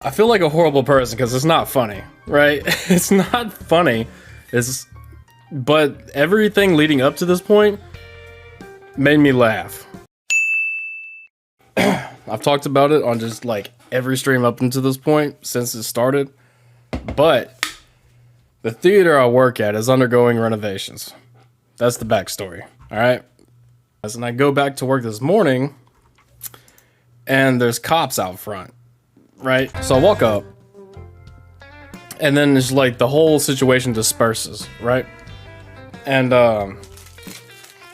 I feel like a horrible person because it's not funny, right? It's not funny. But everything leading up to this point made me laugh. I've talked about it on just like every stream up until this point since it started. But the theater I work at is undergoing renovations. That's the backstory, all right? And I go back to work this morning and there's cops out front, right? So I walk up and then it's like the whole situation disperses, right? And the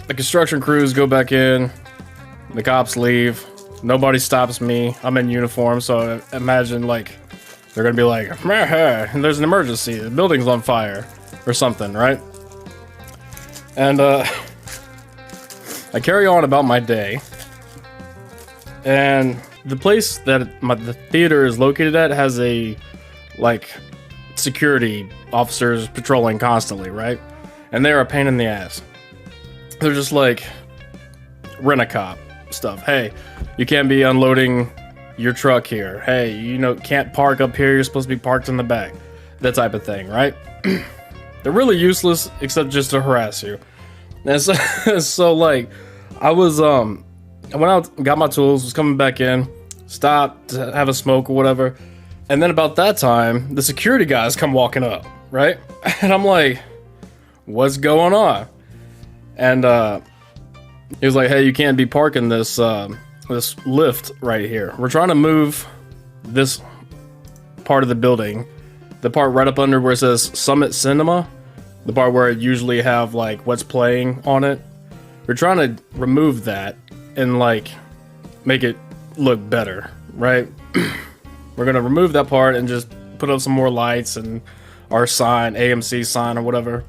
construction crews go back in, the cops leave, nobody stops me. I'm in uniform, so I imagine like they're gonna be like, there's an emergency, the building's on fire or something, right? And I carry on about my day, and the place that the theater is located at has a like security officers patrolling constantly, right? And they're a pain in the ass. They're just like rent-a-cop stuff. Hey, you can't be unloading your truck here. Hey, can't park up here. You're supposed to be parked in the back. That type of thing, right? They're really useless except just to harass you. And so like, I went out, got my tools, was coming back in, stopped to have a smoke or whatever. And then about that time, the security guys come walking up, right? And I'm like, what's going on? And he was like, hey, you can't be parking this lift right here. We're trying to move this part of the building, the part right up under where it says Summit Cinema, the part where it usually have like what's playing on it. We're trying to remove that and like make it look better, right? We're gonna remove that part and just put up some more lights and our sign, AMC sign or whatever.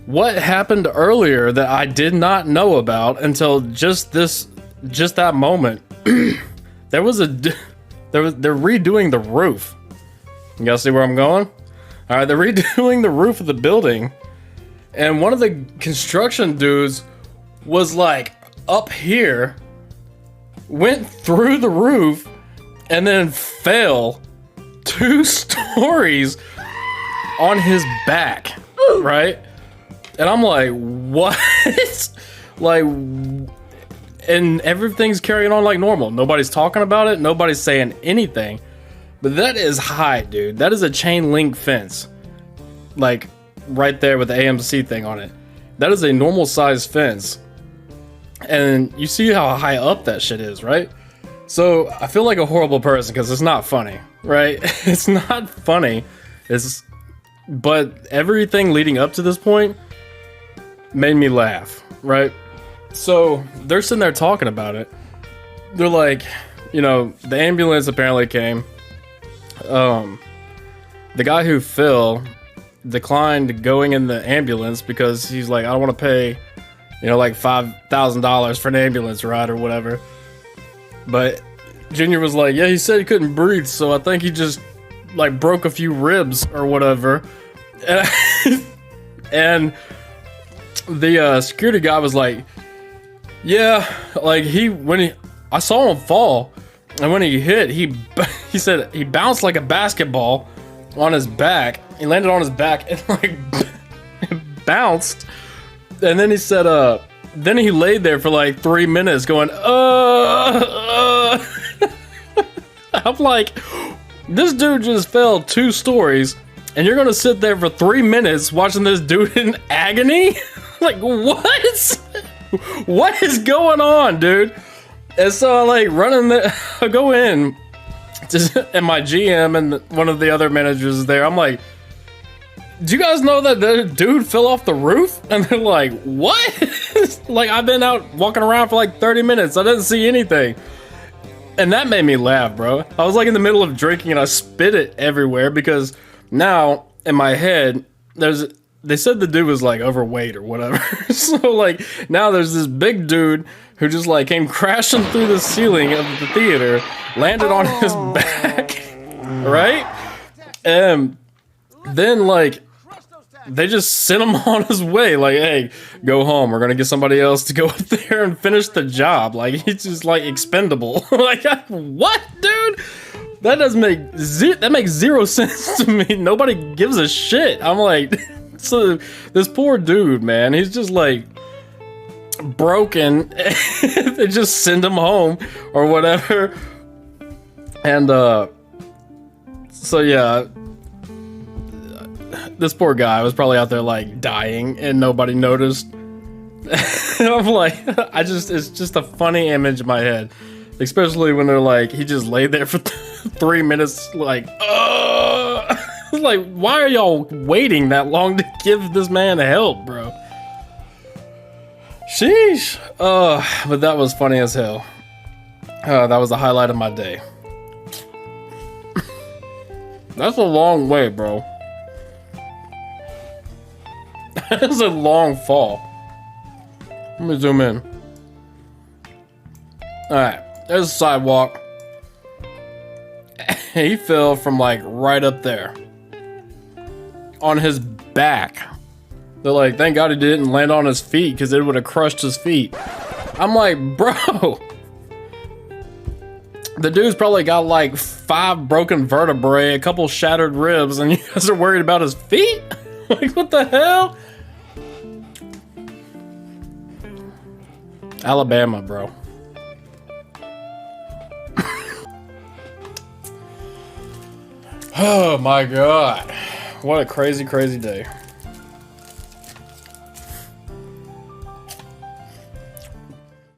What happened earlier that I did not know about until just that moment? They're redoing the roof. You guys see where I'm going? All right, they're redoing the roof of the building, and one of the construction dudes was like up here, went through the roof, and then fell 2 stories on his back, right? And I'm like, what? Like, and everything's carrying on like normal. Nobody's talking about it. Nobody's saying anything. But that is high, dude. That is a chain link fence. Like, right there with the AMC thing on it. That is a normal size fence. And you see how high up that shit is, right? So I feel like a horrible person because it's not funny, right? It's not funny. But everything leading up to this point made me laugh, right? So they're sitting there talking about it. They're like, the ambulance apparently came. The guy who fell declined going in the ambulance because he's like, I don't want to pay, like $5,000 for an ambulance ride or whatever. But Junior was like, yeah, he said he couldn't breathe, so I think he just like broke a few ribs or whatever. And the security guy was like, yeah, like I saw him fall, and when he hit, he said he bounced like a basketball on his back. He landed on his back and like bounced, and then he said, then he laid there for like 3 minutes going, I'm like, this dude just fell 2 stories, and you're gonna sit there for 3 minutes watching this dude in agony? Like, what? What is going on, dude? And so I like I go in, and my GM and one of the other managers is there. I'm like, do you guys know that the dude fell off the roof? And they're like, what? Like, I've been out walking around for like 30 minutes. I didn't see anything. And that made me laugh, bro. I was like in the middle of drinking and I spit it everywhere because now in my head, they said the dude was like overweight or whatever. So like now there's this big dude who just like came crashing through the ceiling of the theater, landed on his back, right? And then like they just sent him on his way, like, hey, go home. We're gonna get somebody else to go up there and finish the job. Like, he's just like expendable. Like, what, dude? That doesn't make that makes zero sense to me. Nobody gives a shit. I'm like, so this poor dude, man, he's just like broken. They just send him home or whatever. And so yeah, this poor guy was probably out there like dying and nobody noticed. I'm like, it's just a funny image in my head, especially when they're like, he just laid there for 3 minutes, like, like, why are y'all waiting that long to give this man help, bro? Sheesh. But that was funny as hell. That was the highlight of my day. That's a long way, bro. That's a long fall. Let me zoom in. Alright, there's a sidewalk. He fell from like right up there. On his back. They're like, thank God he didn't land on his feet because it would have crushed his feet. I'm like, bro. The dude's probably got like 5 broken vertebrae, a couple shattered ribs, and you guys are worried about his feet? Like, what the hell? Alabama, bro. Oh my God. What a crazy, crazy day.